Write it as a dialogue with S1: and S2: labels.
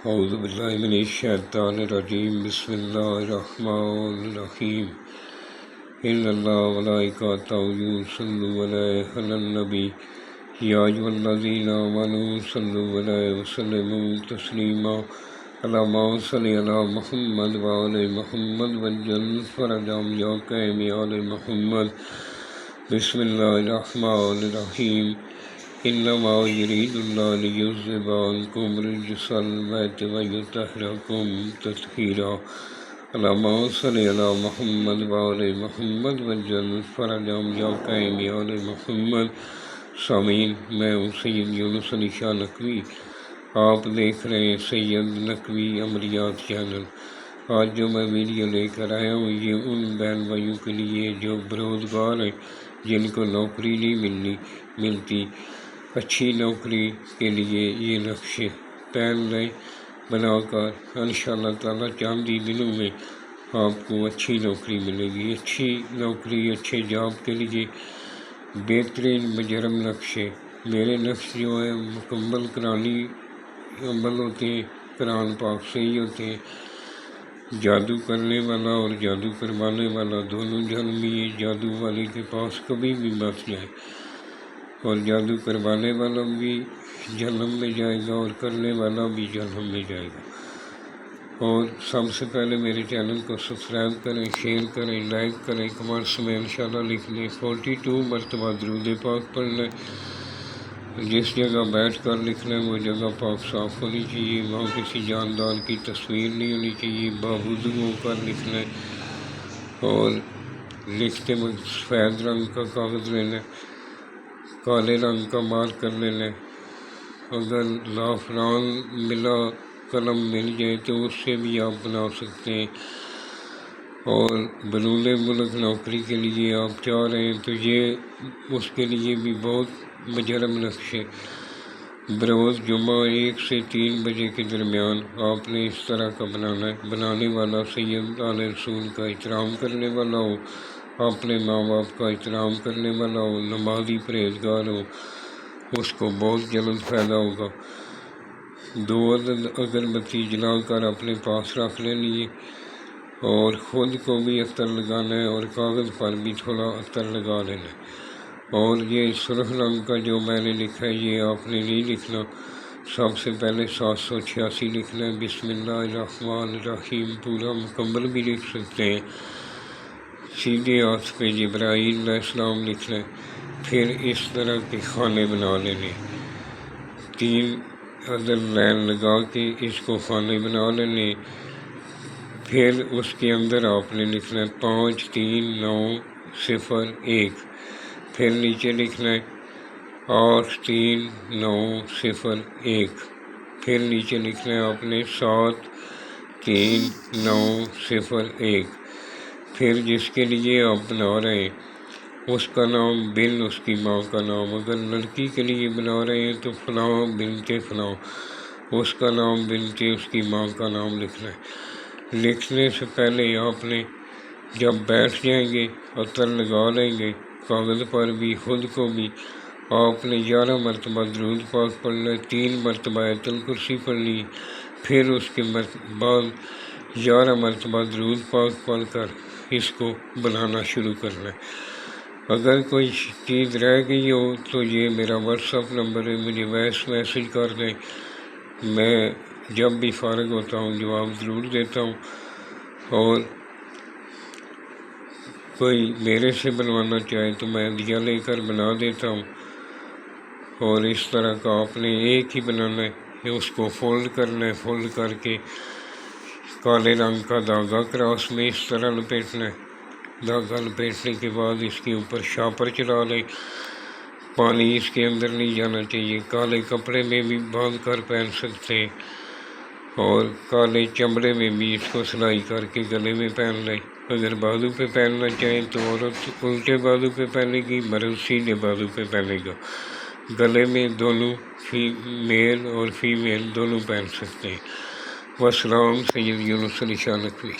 S1: اعوذ باللہ من الشیطان الرجیم بسم اللہ الرحمن الرحیم ان اللہ ملائکتہ یصلون علی النبی یا ایھا الذین آمنوا صلوا علیہ وسلموا تسلیما اللہم صل علی محمد وعلی محمد وجل فرجهم یا قیم آل محمد بسم اللہ الرحمن الرحیم انما یرید اللہ لیذہب عنکم رجس البیت ویطہرکم تطہیرا اللہم صل علی محمد وعلی محمد وجل فرجهم یا قیم آل محمد۔ سامعین، میں ہوں سید یونس علی شاہ نقوی، آپ دیکھ رہے ہیں سید نقوی عملیات چینل۔ آج جو میں ویڈیو لے کر آیا ہوں یہ ان بہن بھائیوں کے لیے جو بےروزگار ہیں، جن کو نوکری نہیں ملتی، اچھی نوکری کے لیے یہ نقشے پہن لیں بنا کر، انشاءاللہ تعالیٰ چند ہی دنوں میں آپ کو اچھی نوکری ملے گی۔ اچھی نوکری، اچھے جاب کے لیے بہترین مجرم نقشے، میرے نقش جو ہیں مکمل قرآنی عمل ہوتے ہیں، قرآن پاک سے ہی ہوتے ہیں۔ جادو کرنے والا اور جادو کروانے والا دونوں جہنمی ہیں، جادو والے کے پاس کبھی بھی مت جائیں، اور جادو کروانے والا بھی جہنم میں جائے گا اور کرنے والا بھی جہنم میں جائے گا۔ اور سب سے پہلے میرے چینل کو سبسکرائب کریں، شیئر کریں، لائک کریں، کمنٹس میں انشاءاللہ لکھ لیں۔ 42 مرتبہ درود پاک پڑھ لیں۔ جس جگہ بیٹھ کر لکھنا ہے وہ جگہ پاک صاف ہونی چاہیے، وہاں کسی جاندار کی تصویر نہیں ہونی چاہیے، باوضو ہو کر لکھنا ہے۔ اور لکھتے وقت سفید رنگ کا کاغذ لینا ہے، کالے رنگ کا مارک کر لینا ہے۔ اگر زعفران ملا قلم مل جائے تو اس سے بھی آپ بنا سکتے ہیں۔ اور بیرون ملک نوکری کے لیے آپ چاہ رہے ہیں تو یہ اس کے لیے بھی بہت مجرم نقشے۔ بروز جمعہ 1 سے 3 بجے کے درمیان آپ نے اس طرح کا بنانا ہے۔ بنانے والا سید آل رسول کا احترام کرنے والا ہو، اپنے ماں باپ کا احترام کرنے والا ہو، نمازی پرہیزگار ہو، اس کو بہت جلد فائدہ ہوگا۔ 2 عدد اگربتی جلا کر اپنے پاس رکھ لینی ہے، اور خود کو بھی عطر لگانا ہے اور کاغذ پر بھی تھوڑا عطر لگا لینا ہے۔ اور یہ سرخ رنگ کا جو میں نے لکھا ہے یہ آپ نے نہیں لکھنا، سب سے پہلے 786 لکھنا ہے۔ بسم اللہ الرحمن الرحیم پورا مکمل بھی لکھ سکتے ہیں۔ سیدھے ہاتھ پہ جبرائیل علیہ السلام لکھنا ہے۔ پھر اس طرح کے خانے بنا لینے، 3 عدد لائن لگا کے اس کو خانے بنا لینے۔ پھر اس کے اندر آپ نے لکھنا ہے 5 3 9 0 1، پھر نیچے لکھنا ہے 8 3 9 0 1، پھر نیچے لکھنا ہے آپ نے 7 3 9 0 1۔ پھر جس کے لیے آپ بنا رہے ہیں اس کا نام بن اس کی ماں کا نام، اگر لڑکی کے لیے بنا رہے ہیں تو فلاں بنت فلاں، اس کا نام بنت اس کی ماں کا نام لکھنا ہے۔ لکھنے سے پہلے آپ نے جب بیٹھ جائیں گے عطر لگا لیں گے کاغذ پر بھی، خود کو بھی، آپ نے 11 مرتبہ درود پاک پڑھنا ہے، 3 مرتبہ آیت الکرسی پڑھنی، پھر اس کے بعد 11 مرتبہ درود پاک پڑھ کر اس کو بنانا شروع کرنا ہے۔ اگر کوئی چیز رہ گئی ہو تو یہ میرا واٹس ایپ نمبر ہے، مجھے وائس میسیج کر دیں، میں جب بھی فارغ ہوتا ہوں جواب ضرور دیتا ہوں۔ اور کوئی میرے سے بنوانا چاہے تو میں ہدیہ لے کر بنا دیتا ہوں۔ اور اس طرح کا آپ نے ایک ہی بنانا ہے، اس کو فولڈ کرنا ہے، فولڈ کر کے کالے رنگ کا دھاگا کراس میں اس طرح لپیٹنا ہے۔ دھاگا لپیٹنے کے بعد اس کے اوپر شاپر چلا لیں، پانی اس کے اندر نہیں جانا چاہیے۔ کالے کپڑے میں بھی باندھ کر پہن سکتے ہیں، اور کالے چمڑے میں بھی اس کو سلائی کر کے گلے میں پہن لیں۔ اگر بازو پہ پہننا چاہیں تو عورت الٹے بازو پہ پہنے گی، مرد سیدھے بازو پہ پہنے گا۔ گلے میں دونوں میل اور فیمیل دونوں پہن سکتے ہیں۔ والسلام، سید یونس علی شاہ نقوی۔